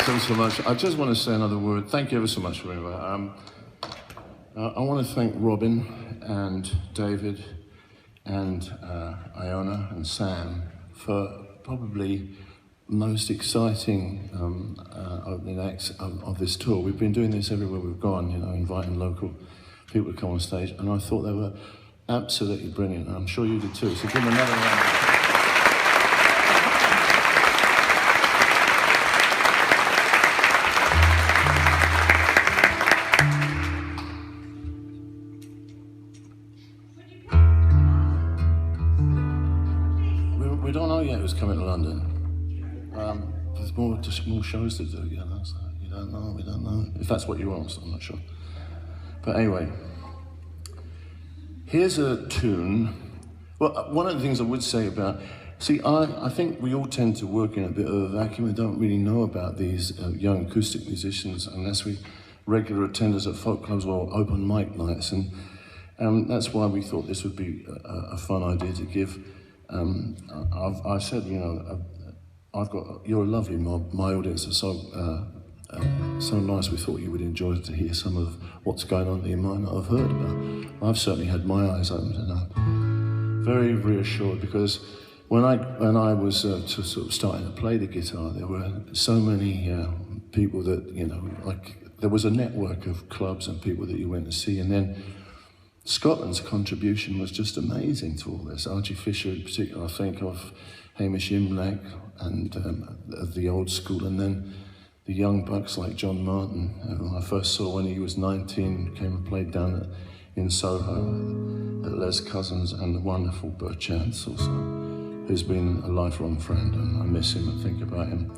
ever so much. I just want to say another word. Thank you ever so much, Riva. I want to thank Robin and David and Iona and Sam for probably the most exciting opening acts of this tour. We've been doing this everywhere we've gone, you know, inviting local people to come on stage, and I thought they were absolutely brilliant, and I'm sure you did too. So give them another round. We don't know yet who's coming to London. There's more shows to do, you know, so we don't know. If that's what you asked, I'm not sure. But anyway, here's a tune. Well, one of the things I would say about, I think we all tend to work in a bit of a vacuum and don't really know about these young acoustic musicians unless we regular attenders at folk clubs or open mic nights, and that's why we thought this would be a fun idea to give. I've said, you know, you're a lovely mob. My audience are so nice. We thought you would enjoy to hear some of what's going on that you might not have heard about. I've certainly had my eyes opened, and I'm very reassured, because when I was sort of starting to play the guitar, there were so many people that, you know, like there was a network of clubs and people that you went to see, and then Scotland's contribution was just amazing to all this. Archie Fisher in particular, I think of Hamish Imlach and the old school, and then the young bucks like John Martin, who I first saw when he was 19, came and played down in Soho at Les Cousins, and the wonderful Bert Chance also, who's been a lifelong friend, and I miss him and think about him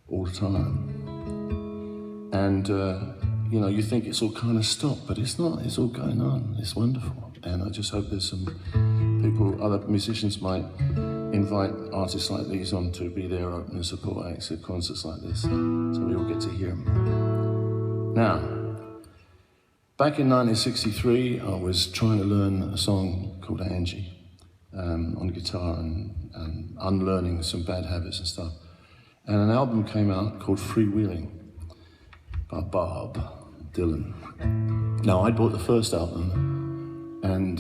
all the time. And you know, you think it's all kind of stopped, but it's not. It's all going on. It's wonderful. And I just hope there's some people, other musicians might invite artists like these on to be their opening support acts at concerts like this, so we all get to hear them. Now, back in 1963, I was trying to learn a song called Angie on guitar and unlearning some bad habits and stuff. And an album came out called Freewheeling by Bob Dylan. Now, I bought the first album and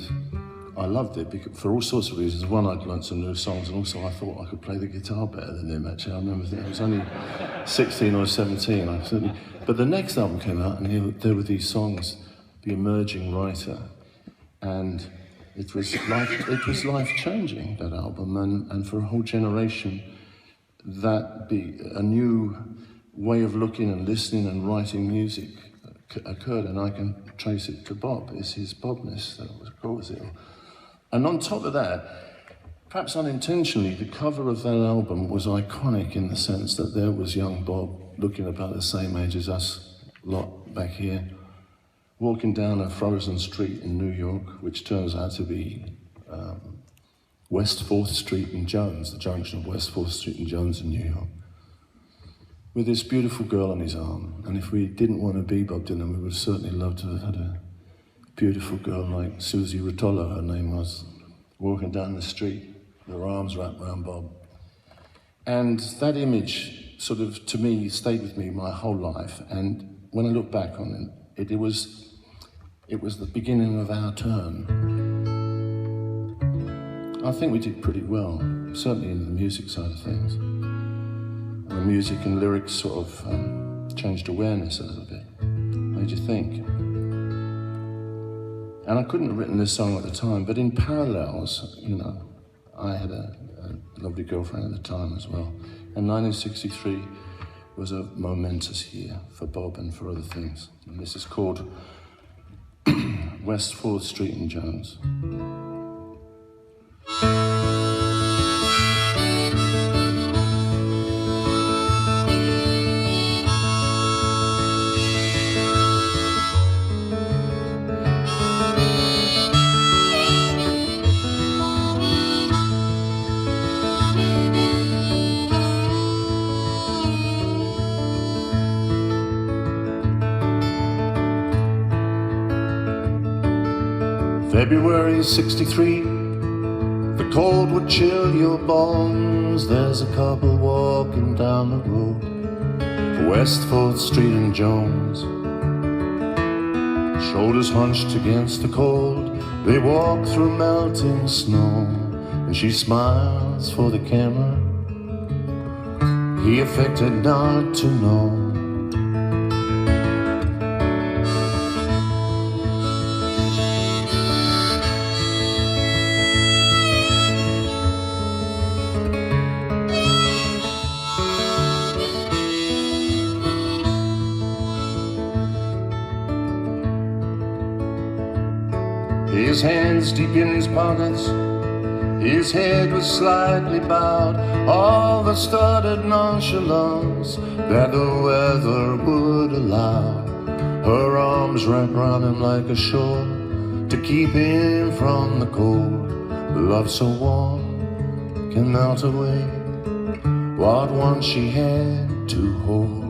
I loved it because, for all sorts of reasons. One, I'd learned some new songs, and also I thought I could play the guitar better than him, actually. I remember I was only 16 or 17. But the next album came out, and there were these songs, The Emerging Writer, and it was life-changing, that album, and for a whole generation, that be a new way of looking and listening and writing music occurred, and I can trace it to Bob. It's his Bob-ness that was it. And on top of that, perhaps unintentionally, the cover of that album was iconic in the sense that there was young Bob, looking about the same age as us lot back here, walking down a frozen street in New York, which turns out to be West 4th Street in Jones, the junction of West 4th Street and Jones in New York, with this beautiful girl on his arm. And if we didn't want to be Bob Dylan, we would have certainly loved to have had a beautiful girl like Susie Rotolo, her name was, walking down the street, with her arms wrapped around Bob. And that image sort of, to me, stayed with me my whole life. And when I look back on it, it was the beginning of our turn. I think we did pretty well, certainly in the music side of things. The music and lyrics sort of changed awareness a little bit, made you think. And I couldn't have written this song at the time, but in parallels, you know, I had a lovely girlfriend at the time as well. And 1963 was a momentous year for Bob and for other things. And this is called West 4th Street in Jones. February 63, the cold would chill your bones. There's a couple walking down the road, West 4th Street and Jones, shoulders hunched against the cold. They walk through melting snow, and she smiles for the camera. He affected not to know. His hands deep in his pockets, his head was slightly bowed. All the studied nonchalance that the weather would allow. Her arms wrapped round him like a shawl to keep him from the cold. Love so warm can melt away what once she had to hold.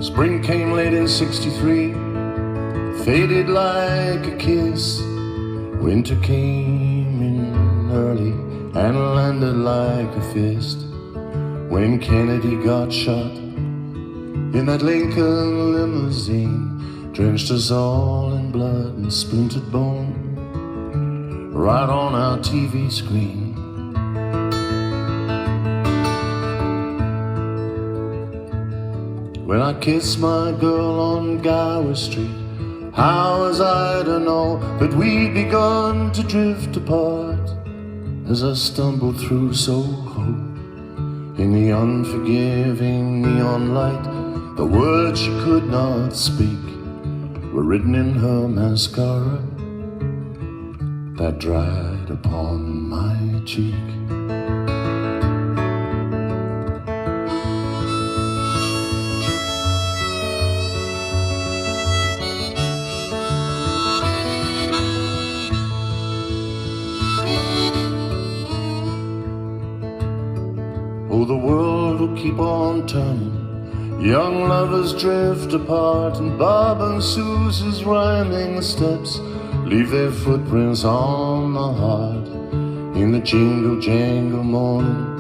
Spring came late in '63, faded like a kiss. Winter came in early and landed like a fist. When Kennedy got shot in that Lincoln limousine, drenched us all in blood and splintered bone, right on our TV screen. When I kissed my girl on Gower Street, how was I to know that we'd begun to drift apart? As I stumbled through Soho in the unforgiving neon light, the words she could not speak were written in her mascara that dried upon my cheek. Oh, the world will keep on turning, young lovers drift apart, and Bob and Susie's rhyming steps leave their footprints on the heart. In the jingle jangle morning,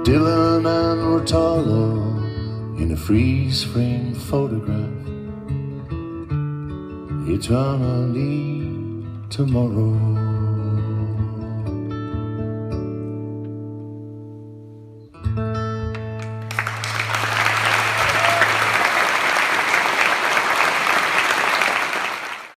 Dylan and Rotalo in a freeze frame photograph, eternally tomorrow.